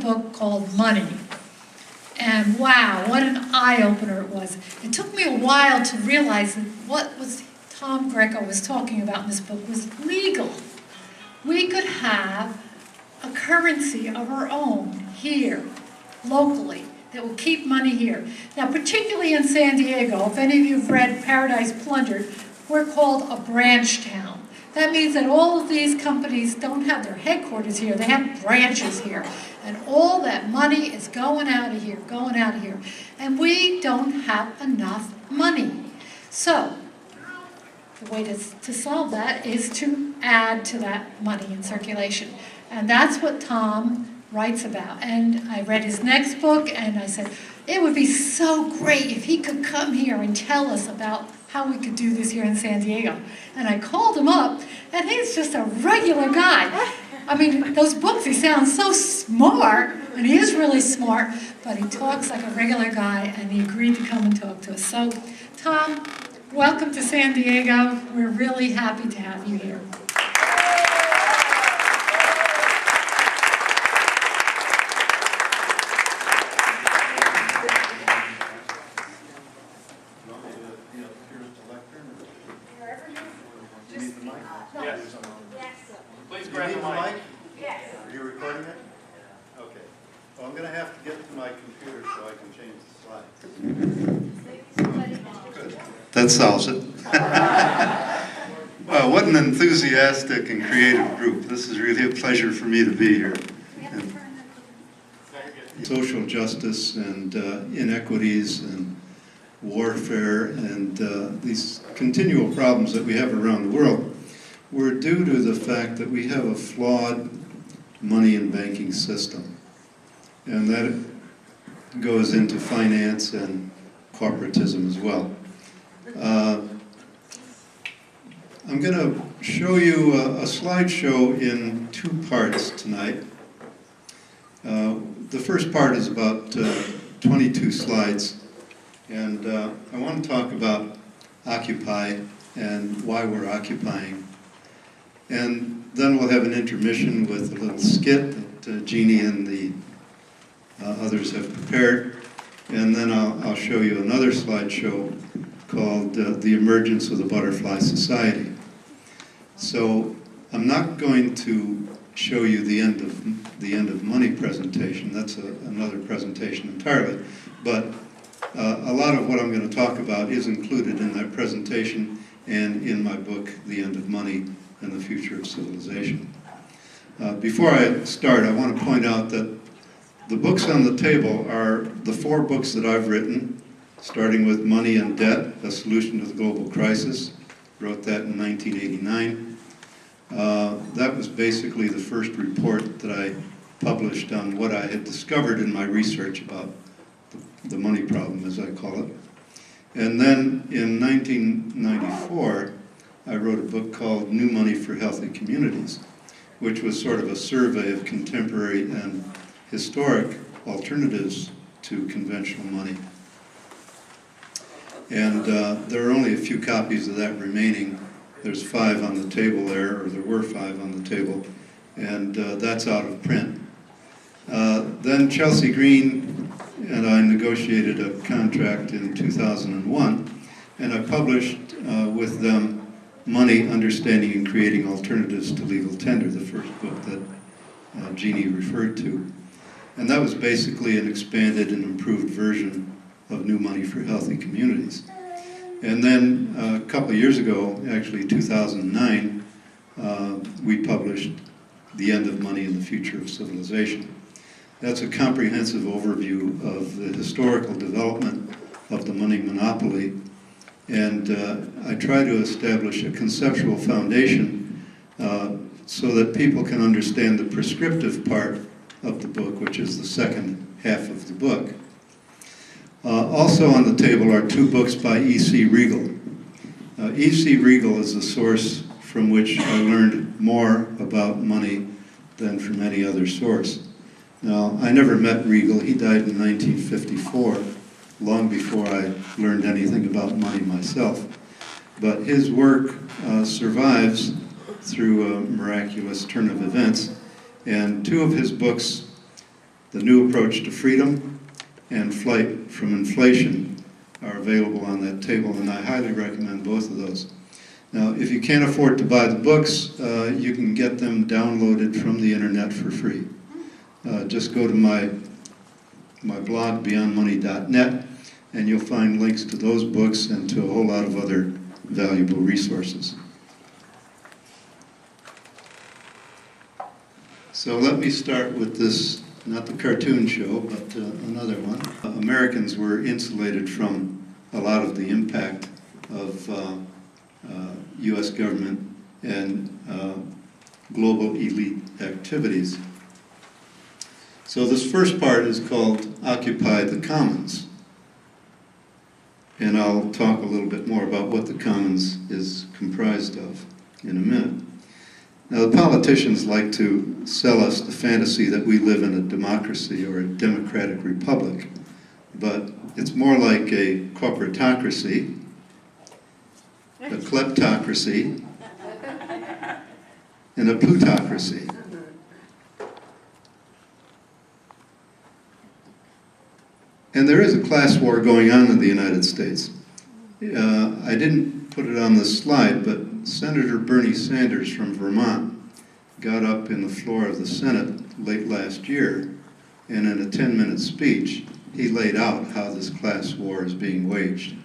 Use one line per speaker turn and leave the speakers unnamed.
book called Money. And wow, what an eye-opener it was. It took me a while to realize that what was Tom Greco was talking about in this book was legal. We could have a currency of our own here, locally, that will keep money here. Now, particularly in San Diego, if any of you have read Paradise Plundered, we're called a branch town. That means that all of these companies don't have their headquarters here, they have branches here. And all that money is going out of here, going out of here. And we don't have enough money. So, the way to solve that is to add to that money in circulation. And that's what Tom writes about. And I read his next book, and I said, it would be so great if he could come here and tell us about how we could do this here in San Diego. And I called him up, and he's just a regular guy. I mean, those books, he sounds so smart, and he is really smart, but he talks like a regular guy, and he agreed to come and talk to us. So, Tom, welcome to San Diego. We're really happy to have you here.
Please grab the mic. Yes. Are you recording it? Okay. Well, I'm going to have to get to my computer so I can change the slides. Good. That solves it. Well, what an enthusiastic and creative group. This is really a pleasure for me to be here. And social justice and inequities and warfare and these continual problems that we have around the world were due to the fact that we have a flawed money and banking system. And that goes into finance and corporatism as well. I'm going to show you a slideshow in two parts tonight. The first part is about 22 slides, and I want to talk about Occupy and why we're occupying. And then we'll have an intermission with a little skit that Jeannie and the others have prepared. And then I'll show you another slideshow called The Emergence of the Butterfly Society. So I'm not going to show you the end of money presentation. That's another presentation entirely. But a lot of what I'm going to talk about is included in that presentation and in my book, The End of Money and the Future of Civilization. Before I start, I want to point out that the books on the table are the 4 books that I've written, starting with Money and Debt, A Solution to the Global Crisis. Wrote that in 1989. That was basically the first report that I published on what I had discovered in my research about the money problem, as I call it. And then in 1994, I wrote a book called New Money for Healthy Communities, which was sort of a survey of contemporary and historic alternatives to conventional money. And there are only a few copies of that remaining. There's 5 on the table there, or there were 5 on the table, and that's out of print. Then Chelsea Green and I negotiated a contract in 2001, and I published with them Money, Understanding and Creating Alternatives to Legal Tender, the first book that Jeannie referred to. And that was basically an expanded and improved version of New Money for Healthy Communities. And then a couple of years ago, actually 2009, we published The End of Money and the Future of Civilization. That's a comprehensive overview of the historical development of the money monopoly, and I try to establish a conceptual foundation so that people can understand the prescriptive part of the book, which is the second half of the book. Also on the table are 2 books by E.C. Regal. E.C. Regal is the source from which I learned more about money than from any other source. Now, I never met Regal. He died in 1954, long before I learned anything about money myself. But his work survives through a miraculous turn of events, and 2 of his books The New Approach to Freedom and Flight from Inflation are available on that table, and I highly recommend both of those. Now, if you can't afford to buy the books, you can get them downloaded from the internet for free. Just go to my blog, beyondmoney.net, and you'll find links to those books and to a whole lot of other valuable resources. So let me start with this, not the cartoon show, but another one. Americans were insulated from a lot of the impact of U.S. government and global elite activities. So this first part is called Occupy the Commons. And I'll talk a little bit more about what the Commons is comprised of in a minute. Now, the politicians like to sell us the fantasy that we live in a democracy or a democratic republic, but it's more like a corporatocracy, a kleptocracy, and a plutocracy. And there is a class war going on in the United States. I didn't put it on the slide, but Senator Bernie Sanders from Vermont got up in the floor of the Senate late last year, and in a 10-minute speech, he laid out how this class war is being waged.